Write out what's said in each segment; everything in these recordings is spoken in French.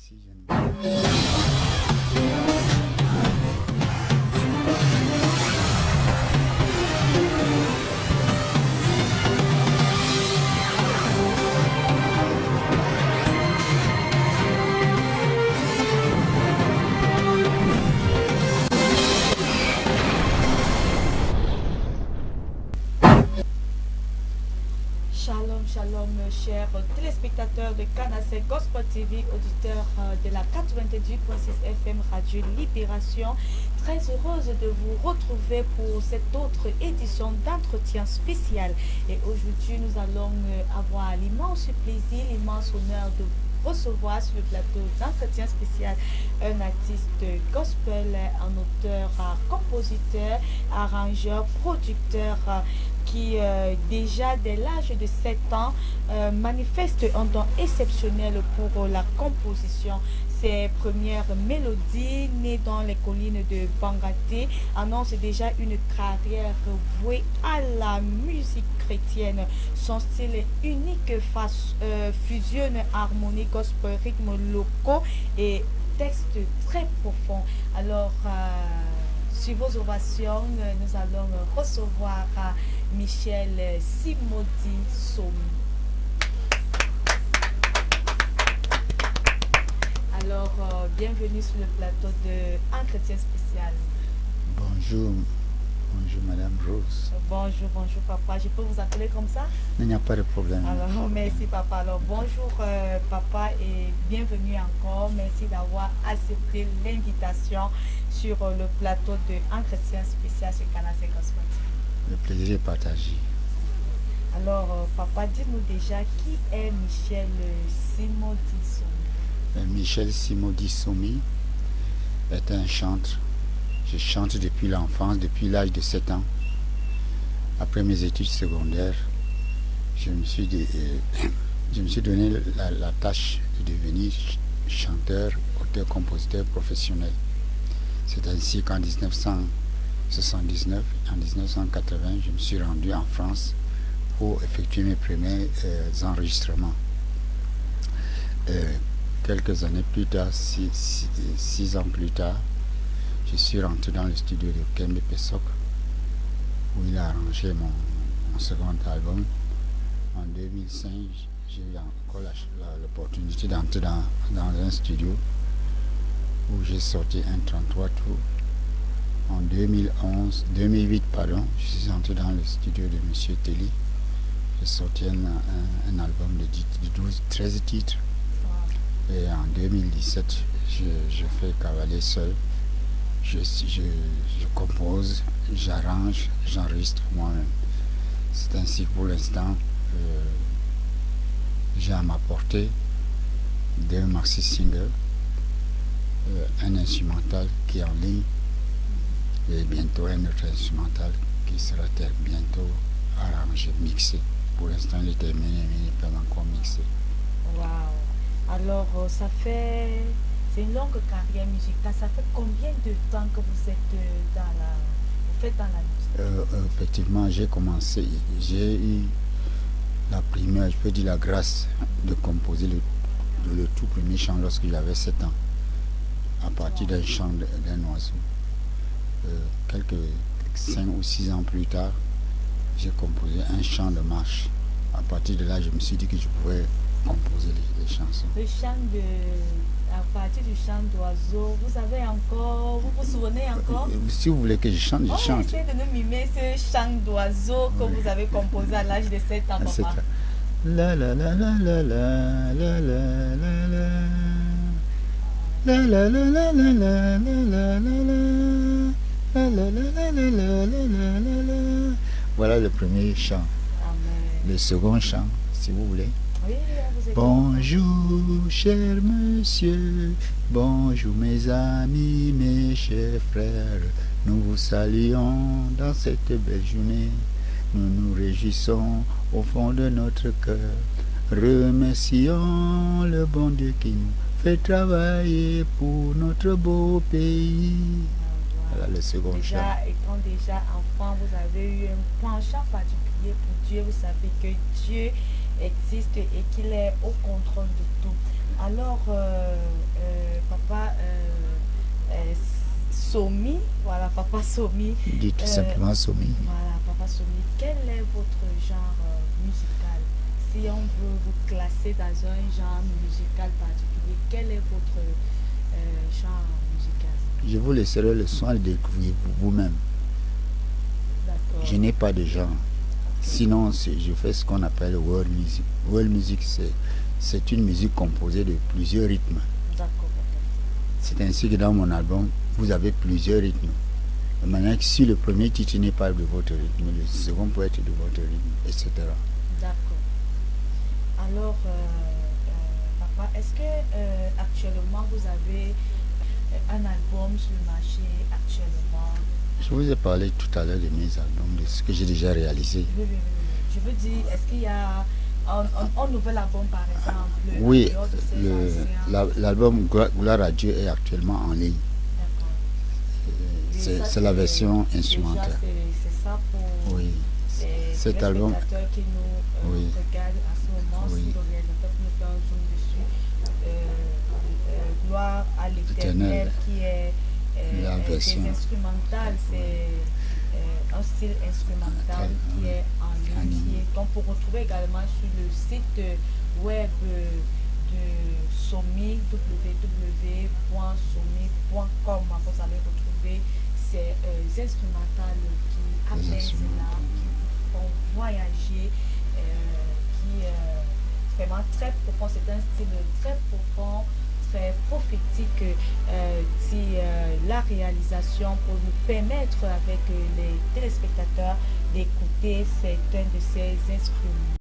Merci, Jeanne. Shalom, shalom, chers téléspectateurs de Canacé Gospel TV, auditeurs de la 98.6 FM Radio Libération. Très heureuse de vous retrouver pour cette autre édition d'entretien spécial. Et aujourd'hui, nous allons avoir l'immense plaisir, l'immense honneur de recevoir sur le plateau d'entretien spécial un artiste gospel, un auteur, compositeur, arrangeur, producteur qui déjà dès l'âge de 7 ans manifeste un don exceptionnel pour la composition. Ses premières mélodies nées dans les collines de Bangaté annoncent déjà une carrière vouée à la musique chrétienne. Son style unique fusionne harmonie, gospel, rythmes locaux et textes très profonds. Alors, sur vos ovations, nous allons recevoir Michel Simodi Somi. Alors, bienvenue sur le plateau de Entretien spécial. Bonjour, bonjour Madame Rose. Bonjour, bonjour papa. Je peux vous appeler comme ça? Il n'y a pas de problème. Alors, merci papa. Alors, bonjour papa et bienvenue encore. Merci d'avoir accepté l'invitation sur le plateau de Entretien spécial sur Canacé Gospel. Le plaisir est partagé. Alors, papa, dites-nous déjà qui est Michel Simodi Somi. Michel Simodi Somi est un chanteur. Je chante depuis l'enfance, depuis l'âge de 7 ans. Après mes études secondaires, je me suis donné la tâche de devenir chanteur, auteur, compositeur professionnel. C'est ainsi qu'en 1979, en 1980, je me suis rendu en France pour effectuer mes premiers enregistrements. Quelques années plus tard, 6 ans plus tard, je suis rentré dans le studio de Kembe Pesok où il a arrangé mon second album. En 2005, j'ai eu encore l'opportunité d'entrer dans un studio où j'ai sorti un 33 tours. En 2008, je suis entré dans le studio de M. Telly. J'ai sorti un album de 13 titres. Et en 2017, je fais cavaler seul. Je compose, j'arrange, j'enregistre moi-même. C'est ainsi que pour l'instant, j'ai à ma portée 2 maxi singles, un instrumental qui est en ligne et bientôt un autre instrumental qui sera bientôt arrangé, mixé. Pour l'instant, il est terminé, mais il n'est pas encore mixé. Waouh! Alors, c'est une longue carrière musicale. Ça fait combien de temps que vous êtes vous faites dans la musique? Effectivement, j'ai eu la première, je peux dire la grâce de composer le tout premier chant lorsque j'avais 7 ans, à partir d'un chant d'un oiseau. Quelques 5 ou 6 ans plus tard, j'ai composé un chant de marche. À partir de là, je me suis dit que je pouvais composer les chansons. À partir du chant d'oiseau, vous vous souvenez encore? Si vous voulez que je chante, je chante. Essayez de nous mimer ce chant d'oiseau que vous avez composé à l'âge de 7 ans, papa. La la la la la la la la la la la la la la la la la. Voilà le premier chant. Amen. Le second chant, si vous voulez. Oui, bonjour, cher monsieur, bonjour mes amis, mes chers frères, nous vous saluons dans cette belle journée, nous nous réjouissons au fond de notre cœur, remercions le bon Dieu qui nous fait travailler pour notre beau pays. Voilà le second chant. Étant déjà enfant, vous avez eu un penchant particulier pour Dieu, vous savez que Dieu existe et qu'il est au contrôle de tout. Alors, papa Somi, voilà, papa Somi. Dit tout simplement Somi. Voilà, papa Somi, quel est votre genre musical? Si on veut vous classer dans un genre musical particulier, quel est votre genre musical? Je vous laisserai le soin de découvrir vous-même. D'accord. Je n'ai pas de genre. Sinon, je fais ce qu'on appelle world music. World music, c'est une musique composée de plusieurs rythmes. D'accord. C'est ainsi que dans mon album, vous avez plusieurs rythmes. De manière que si le premier titre n'est pas de votre rythme, le second peut être de votre rythme, etc. D'accord. Alors, papa, est-ce que actuellement vous avez un album sur le marché actuellement? Je vous ai parlé tout à l'heure de mes albums, de ce que j'ai déjà réalisé. Oui. Je veux dire, est-ce qu'il y a un nouvel album par exemple? Oui, en dehors de ces anciens? l'album Gloire à Dieu est actuellement en ligne. D'accord. C'est la version instrumentale. C'est ça pour Oui. les Cet album, spectateurs qui nous oui. regardent à ce moment. Oui. Si le réalisateur nous fait un zoom dessus, Gloire à l'Éternel, qui est la version des instrumentales, c'est un style instrumental qui est en ligne, qu'on peut retrouver également sur le site web de Somi, www.somi.com. Vous allez retrouver ces instrumentales qui apaisent l'âme, qui vous font voyager, qui est vraiment très profond. C'est un style très profond, très prophétique, la réalisation pour nous permettre avec les téléspectateurs d'écouter certains de ces instruments.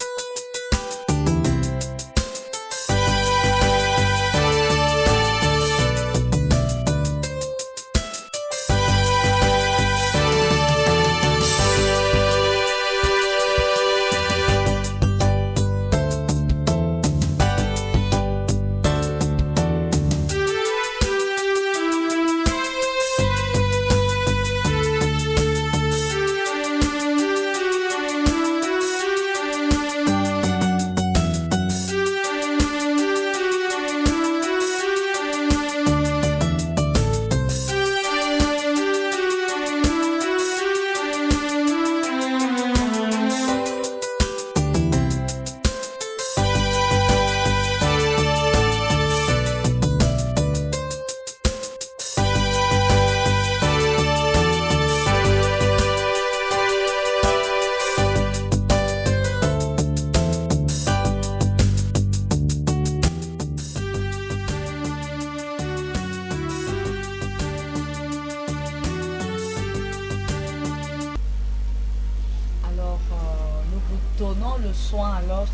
Donnons le soin alors,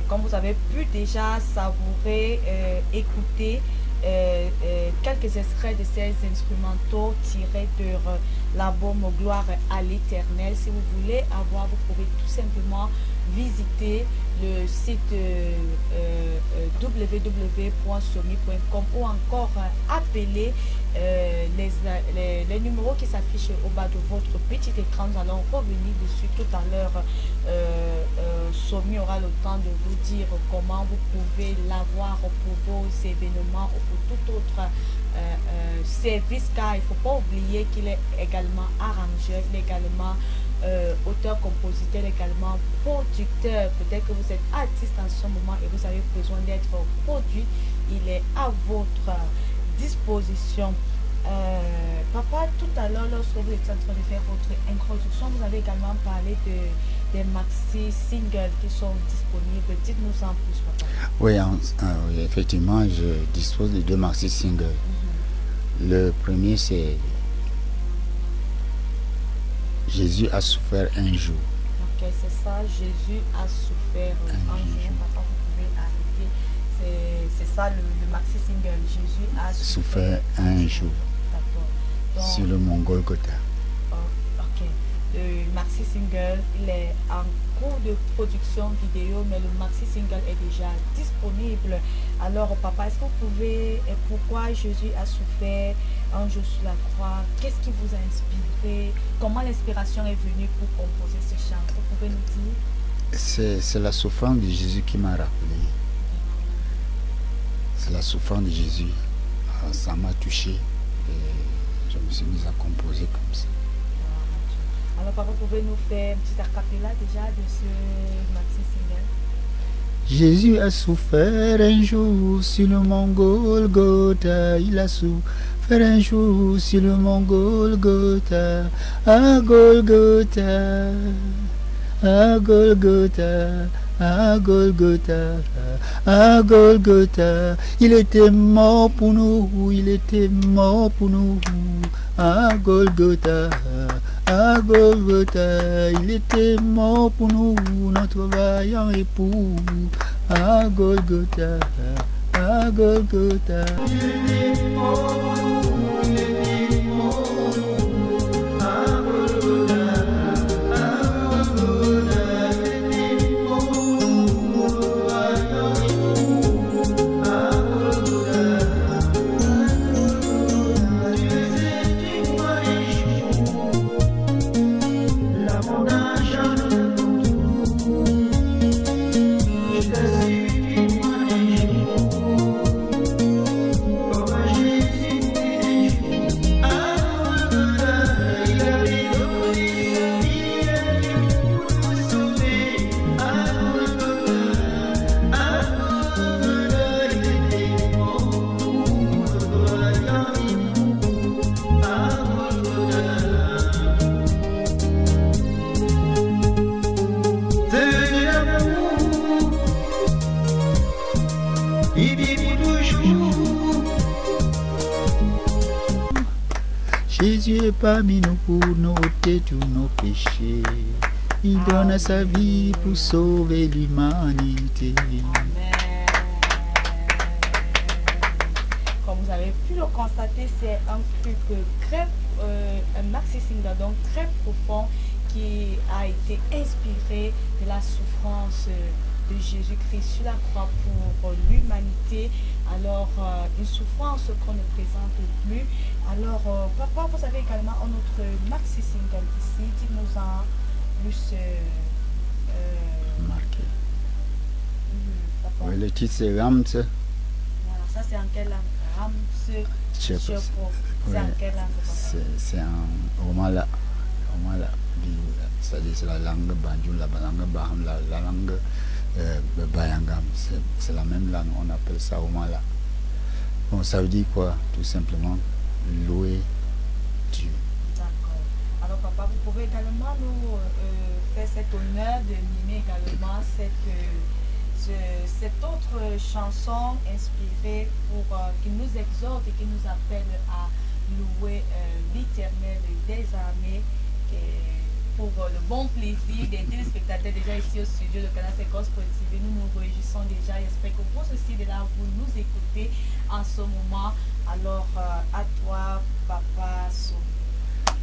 comme vous avez pu déjà savourer, écouter quelques extraits de ces instrumentaux tirés de l'album Gloire à l'Éternel. Si vous voulez avoir, vous pouvez tout simplement visiter le site www.somi.com ou encore appeler les numéros qui s'affichent au bas de votre petit écran. Nous allons revenir dessus tout à l'heure. Somi aura le temps de vous dire comment vous pouvez l'avoir pour vos événements ou pour tout autre service, car il ne faut pas oublier qu'il est également arrangeur, il est également auteur, compositeur, également producteur. Peut-être que vous êtes artiste en ce moment et vous avez besoin d'être produit, il est à votre disposition. Papa, tout à l'heure, lorsque vous étiez en train de faire votre introduction, vous avez également parlé des maxi singles qui sont disponibles. Dites-nous en plus, papa. Oui, oui, effectivement, je dispose de 2 maxi singles. Le premier, c'est Jésus a souffert un jour. Ok, c'est ça, Jésus a souffert un jour. Papa, vous pouvez arrêter. C'est ça le maxi single. Jésus a souffert un jour. D'accord. Sur le Mont Golgotha. Ok. Le maxi single, il est en cours de production vidéo, mais le maxi single est déjà disponible. Alors, papa, est-ce que vous pouvez, pourquoi Jésus a souffert un jour sur la croix? Qu'est-ce qui vous a inspiré? Comment l'inspiration est venue pour composer ce chant? Vous pouvez nous dire? C'est la souffrance de Jésus qui m'a rappelé c'est la souffrance de Jésus. Ça m'a touché et je me suis mis à composer comme ça. Alors papa, pouvez-nous faire un petit acapella déjà de ce maxi single? Jésus a souffert un jour sur le mont Golgotha, il a souffert un jour sur le mont Golgotha, à Golgotha, à Golgotha, à Golgotha, à Golgotha. Il était mort pour nous, il était mort pour nous, à Golgotha. À Golgotha, il était mort pour nous, notre vaillant époux. À Golgotha, à Golgotha. Il était mort pour nous, il était mort pour nous. À Golgotha, à Golgotha, il était mort pour nous, notre vaillant époux. À Golgotha, Jésus est parmi nous pour nous ôter tous nos péchés. Il donne sa vie pour sauver l'humanité. Amen. Comme vous avez pu le constater, c'est un truc très, un maxi single donc très profond qui a été inspiré de la souffrance de Jésus-Christ sur la croix pour l'humanité. Alors, une souffrance qu'on ne présente plus. Alors, papa, vous avez également un autre maxi single ici. Dites-nous-en plus Marqué. Papa. Oui, le titre c'est Rams. Voilà, ça c'est en quelle langue? Rams Chepo. C'est en quelle langue, papa? C'est un Romala. C'est-à-dire c'est la langue Banjul, la langue Baham, la langue Bayangam. C'est la même langue, on appelle ça Romala. Bon, ça veut dire quoi? Tout simplement louer Dieu. D'accord. Alors papa, vous pouvez également nous faire cet honneur de mimer également cette autre chanson inspirée pour qui nous exhorte et qui nous appelle à louer l'Éternel des armées pour le bon plaisir des téléspectateurs déjà ici au studio de Canal C Gospel TV. Nous nous réjouissons déjà. J'espère que vous aussi de là vous nous écoutez en ce moment. Alors à toi, papa Sophie.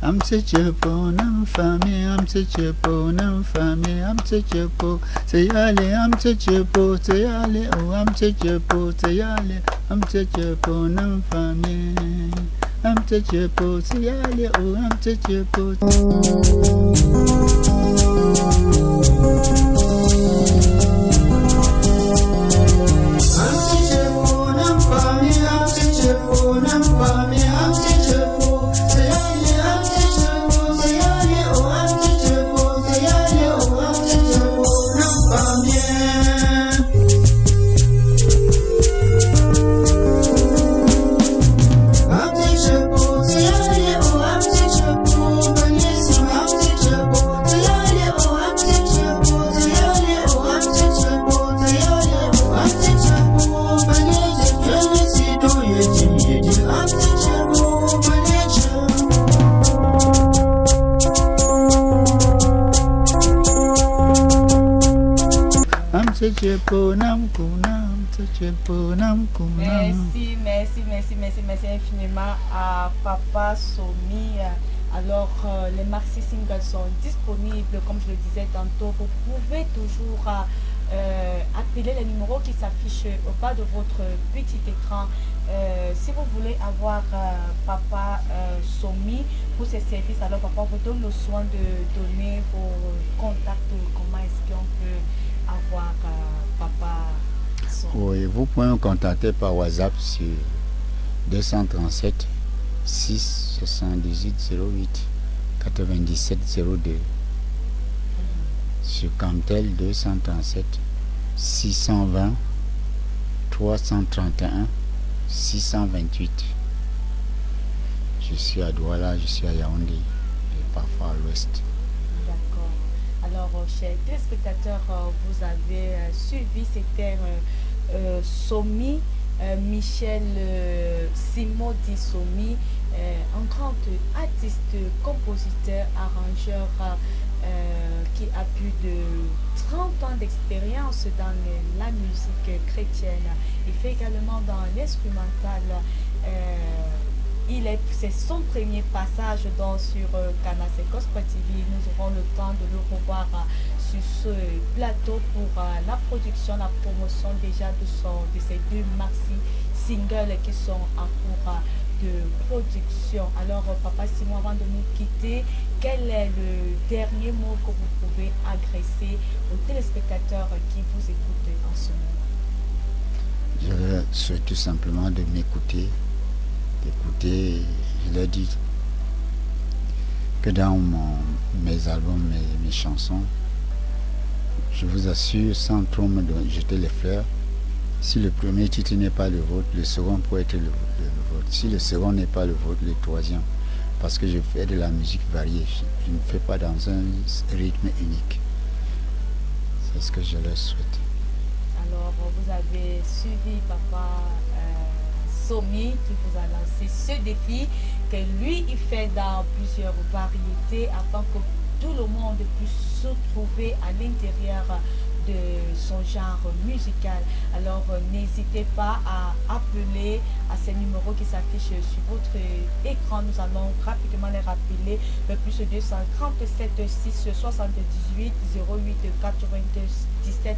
I'm such a phone, I'm family, I'm such a phone, I'm family, I'm such a phone. Say ale, I'm such a phone, say ale, oh, I'm such a phone, say ale, I'm such a phone, I'm family. I'm such a phone, say ale, oh, I'm such a phone. Merci infiniment à Papa Somi. Alors, les maxi singles sont disponibles, comme je le disais tantôt. Vous pouvez toujours appeler les numéros qui s'affichent au bas de votre petit écran. Si vous voulez avoir Papa Somi pour ses services, alors papa vous donne le soin de donner vos contacts. Comment est-ce qu'on peut avoir Papa Oui, vous pouvez me contacter par WhatsApp sur 237 6 78 08 97 02. Sur Camtel 237 620 331 628. Je suis à Douala, je suis à Yaoundé et parfois à l'ouest. D'accord. Alors, chers téléspectateurs, vous avez suivi, c'était Somi, Michel Simon dit Somi, un grand artiste, compositeur, arrangeur qui a plus de 30 ans d'expérience dans la musique chrétienne. Il fait également dans l'instrumental. C'est son premier passage sur Canacé Gospel TV. Nous aurons le temps de le revoir sur ce plateau pour la production, la promotion déjà de ces deux maxi singles qui sont en cours de production. Alors, Papa Simon, avant de nous quitter, quel est le dernier mot que vous pouvez adresser aux téléspectateurs qui vous écoutent en ce moment? Je leur souhaite tout simplement de m'écouter, d'écouter, je leur dis que dans mes albums, mes chansons, je vous assure, sans trop me jeter les fleurs, si le premier titre n'est pas le vôtre, le second peut être le vôtre. Si le second n'est pas le vôtre, le troisième. Parce que je fais de la musique variée. Je ne fais pas dans un rythme unique. C'est ce que je leur souhaite. Alors, vous avez suivi Papa Somi qui vous a lancé ce défi que lui, il fait dans plusieurs variétés afin que tout le monde puisse se trouver à l'intérieur de son genre musical. Alors n'hésitez pas à appeler à ces numéros qui s'affichent sur votre écran. Nous allons rapidement les rappeler. Le plus 237 6 78 08 97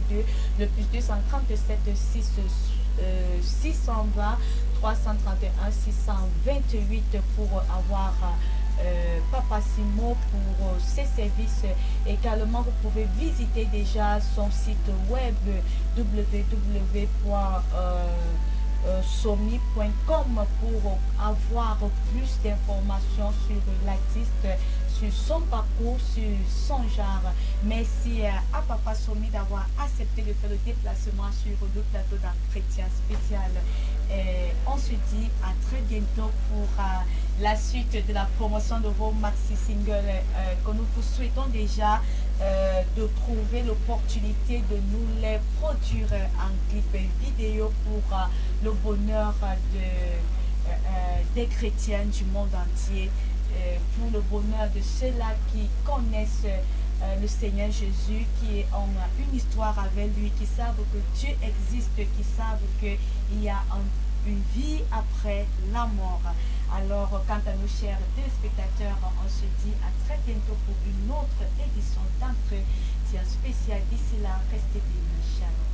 02, le plus 237 6 620 331 628 pour avoir Papa Simon pour ses services. Également, vous pouvez visiter déjà son site web www.somi.com pour avoir plus d'informations sur l'artiste, sur son parcours, sur son genre. Merci à Papa Somi d'avoir accepté de faire le déplacement sur le plateau d'entretien spécial. Et on se dit à très bientôt pour la suite de la promotion de vos maxi singles que nous vous souhaitons déjà de trouver l'opportunité de nous les produire en clip vidéo pour le bonheur des chrétiens du monde entier, pour le bonheur de ceux-là qui connaissent le Seigneur Jésus, qui ont une histoire avec lui, qui savent que Dieu existe, qui savent qu'il y a une vie après la mort. Alors, quant à nos chers téléspectateurs, on se dit à très bientôt pour une autre édition d'entretien spécial. D'ici là, restez bénis. Shalom.